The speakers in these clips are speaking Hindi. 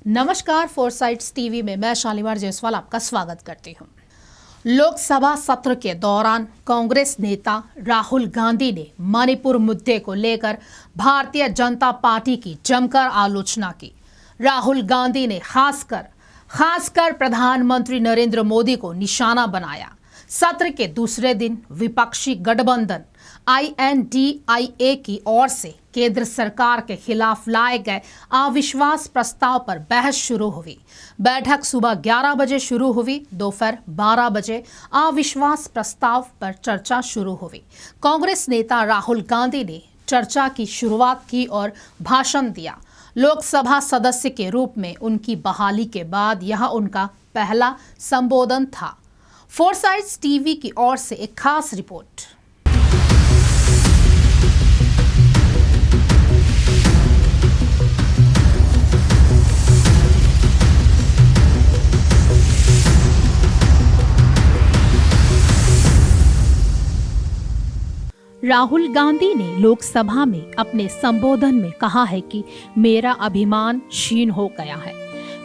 नमस्कार, फोरसाइट्स टीवी में मैं शालीमार जायसवाल आपका स्वागत करती हूं। लोकसभा सत्र के दौरान कांग्रेस नेता राहुल गांधी ने मणिपुर मुद्दे को लेकर भारतीय जनता पार्टी की जमकर आलोचना की। राहुल गांधी ने खासकर प्रधानमंत्री नरेंद्र मोदी को निशाना बनाया। सत्र के दूसरे दिन विपक्षी गठबंधन INDIA की ओर से केंद्र सरकार के खिलाफ लाए गए अविश्वास प्रस्ताव पर बहस शुरू हुई। बैठक सुबह 11 बजे शुरू हुई। दोपहर 12 बजे अविश्वास प्रस्ताव पर चर्चा शुरू हुई। कांग्रेस नेता राहुल गांधी ने चर्चा की शुरुआत की और भाषण दिया। लोकसभा सदस्य के रूप में उनकी बहाली के बाद यह उनका पहला संबोधन था। फोरसाइट्स टीवी की ओर से एक खास रिपोर्ट। राहुल गांधी ने लोकसभा में अपने संबोधन में कहा है कि मेरा अभिमान क्षीण हो गया है।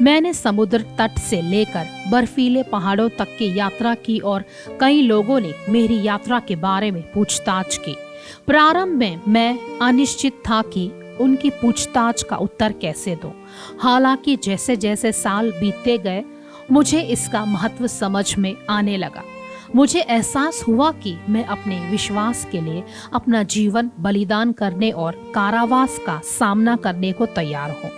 मैंने समुद्र तट से लेकर बर्फीले पहाड़ों तक की यात्रा की और कई लोगों ने मेरी यात्रा के बारे में पूछताछ की। प्रारंभ में मैं अनिश्चित था कि उनकी पूछताछ का उत्तर कैसे दूं। हालांकि जैसे जैसे साल बीतते गए मुझे इसका महत्व समझ में आने लगा। मुझे एहसास हुआ कि मैं अपने विश्वास के लिए अपना जीवन बलिदान करने और कारावास का सामना करने को तैयार हूँ।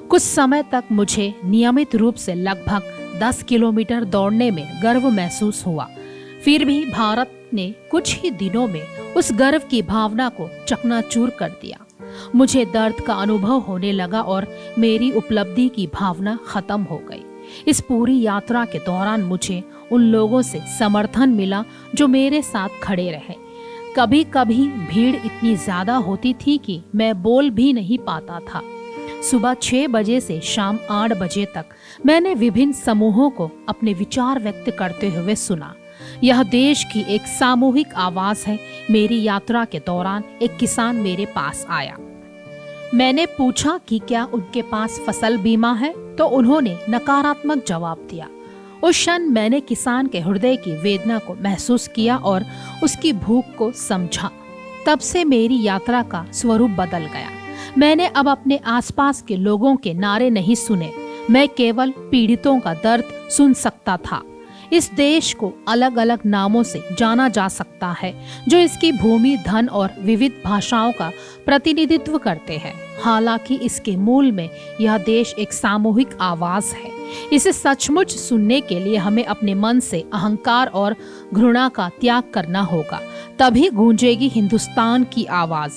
कुछ समय तक मुझे नियमित रूप से लगभग 10 किलोमीटर दौड़ने में गर्व महसूस हुआ। फिर भी भारत ने कुछ ही दिनों में उस गर्व की भावना को चकनाचूर कर दिया। मुझे दर्द का अनुभव होने लगा और मेरी उपलब्धि की भावना खत्म हो गई। इस पूरी यात्रा के दौरान मुझे उन लोगों से समर्थन मिला जो मेरे साथ खड़े रहे। कभी कभी भीड़ इतनी ज्यादा होती थी कि मैं बोल भी नहीं पाता था। सुबह 6 बजे से शाम 8 बजे तक मैंने विभिन्न समूहों को अपने विचार व्यक्त करते हुए सुना। यह देश की एक सामूहिक आवाज है। मेरी यात्रा के दौरान एक किसान मेरे पास आया। मैंने पूछा कि क्या उनके पास फसल बीमा है, तो उन्होंने नकारात्मक जवाब दिया। उस क्षण मैंने किसान के हृदय की वेदना को महसूस किया और उसकी भूख को समझा। तब से मेरी यात्रा का स्वरूप बदल गया। मैंने अब अपने आसपास के लोगों के नारे नहीं सुने, मैं केवल पीड़ितों का दर्द सुन सकता था। इस देश को अलग अलग नामों से जाना जा सकता है जो इसकी भूमि, धन और विविध भाषाओं का प्रतिनिधित्व करते हैं। हालांकि इसके मूल में यह देश एक सामूहिक आवाज है। इसे सचमुच सुनने के लिए हमें अपने मन से अहंकार और घृणा का त्याग करना होगा, तभी गूंजेगी हिंदुस्तान की आवाज।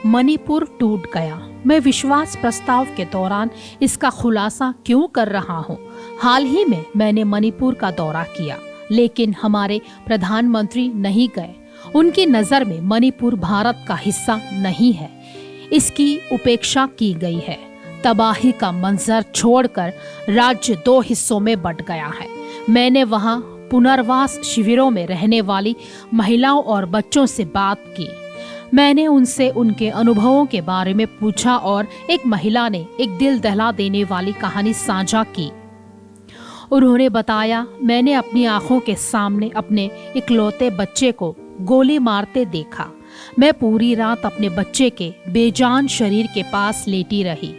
मणिपुर टूट गया। मैं विश्वास प्रस्ताव के दौरान इसका खुलासा क्यों कर रहा हूँ? हाल ही में मैंने मणिपुर का दौरा किया, लेकिन हमारे प्रधानमंत्री नहीं गए। उनकी नजर में मणिपुर भारत का हिस्सा नहीं है, इसकी उपेक्षा की गई है। तबाही का मंजर छोड़कर राज्य 2 हिस्सों में बंट गया है। मैंने वहां पुनर्वास शिविरों में रहने वाली महिलाओं और बच्चों से बात की। मैंने उनसे उनके अनुभवों के बारे में पूछा और एक महिला ने एक दिल दहला देने वाली कहानी साझा की। उन्होंने बताया, मैंने अपनी आंखों के सामने अपने इकलौते बच्चे को गोली मारते देखा। मैं पूरी रात अपने बच्चे के बेजान शरीर के पास लेटी रही।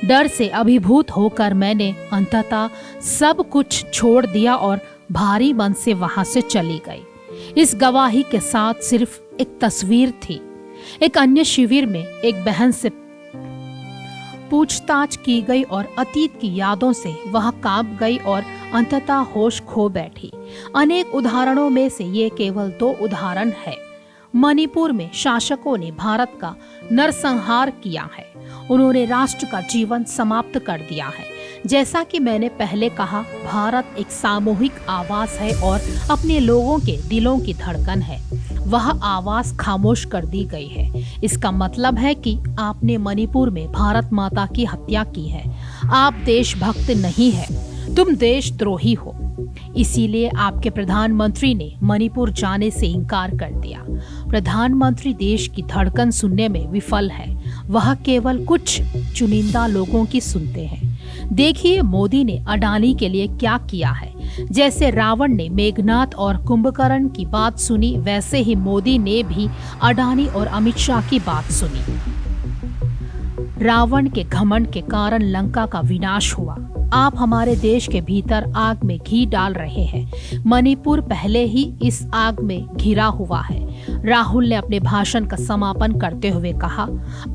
डर से अभिभूत होकर मैंने अंततः सब कुछ छोड़ दिया और भारी मन से वहां से चली गई। इस गवाही के साथ सिर्फ एक तस्वीर थी। एक अन्य शिविर में एक बहन से पूछताछ की गई और अतीत की यादों से वह कांप गई और अंततः होश खो बैठी। अनेक उदाहरणों में से ये केवल 2 उदाहरण है। मणिपुर में शासकों ने भारत का नरसंहार किया है। उन्होंने राष्ट्र का जीवन समाप्त कर दिया है। जैसा कि मैंने पहले कहा, भारत एक सामूहिक आवाज है और अपने लोगों के दिलों की धड़कन है। वह आवाज खामोश कर दी गई है। इसका मतलब है कि आपने मणिपुर में भारत माता की हत्या की है। आप देशभक्त नहीं है, तुम देशद्रोही हो। इसीलिए आपके प्रधानमंत्री ने मणिपुर जाने से इनकार कर दिया। प्रधानमंत्री देश की धड़कन सुनने में विफल है। वह केवल कुछ चुनिंदा लोगों की सुनते हैं। देखिए मोदी ने अडानी के लिए क्या किया है। जैसे रावण ने मेघनाथ और कुंभकर्ण की बात सुनी, वैसे ही मोदी ने भी अडानी और अमित शाह की बात सुनी। रावण के घमंड के कारण लंका का विनाश हुआ। आप हमारे देश के भीतर आग में घी डाल रहे हैं। मणिपुर पहले ही इस आग में घिरा हुआ है। राहुल ने अपने भाषण का समापन करते हुए कहा,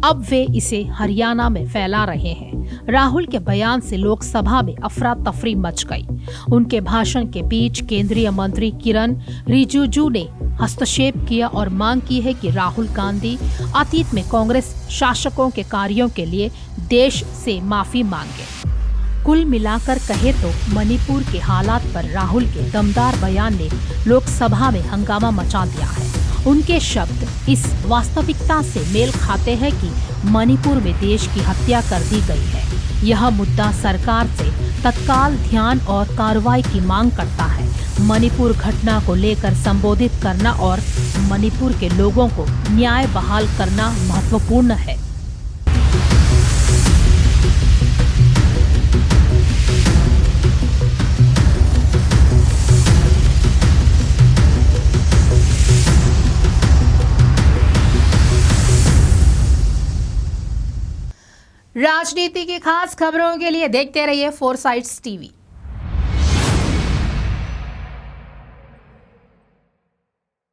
अब वे इसे हरियाणा में फैला रहे हैं। राहुल के बयान से लोकसभा में अफरा तफरी मच गई। उनके भाषण के बीच केंद्रीय मंत्री किरण रिजिजू ने हस्तक्षेप किया और मांग की है कि राहुल गांधी अतीत में कांग्रेस शासकों के कार्यों के लिए देश से माफी मांगे। कुल मिलाकर कहे तो मणिपुर के हालात पर राहुल के दमदार बयान ने लोकसभा में हंगामा मचा दिया है। उनके शब्द इस वास्तविकता से मेल खाते हैं कि मणिपुर में देश की हत्या कर दी गई है। यह मुद्दा सरकार से तत्काल ध्यान और कार्रवाई की मांग करता है। मणिपुर घटना को लेकर संबोधित करना और मणिपुर के लोगों को न्याय बहाल करना महत्वपूर्ण है। राजनीति की खास खबरों के लिए देखते रहिए फोरसाइट्स टीवी।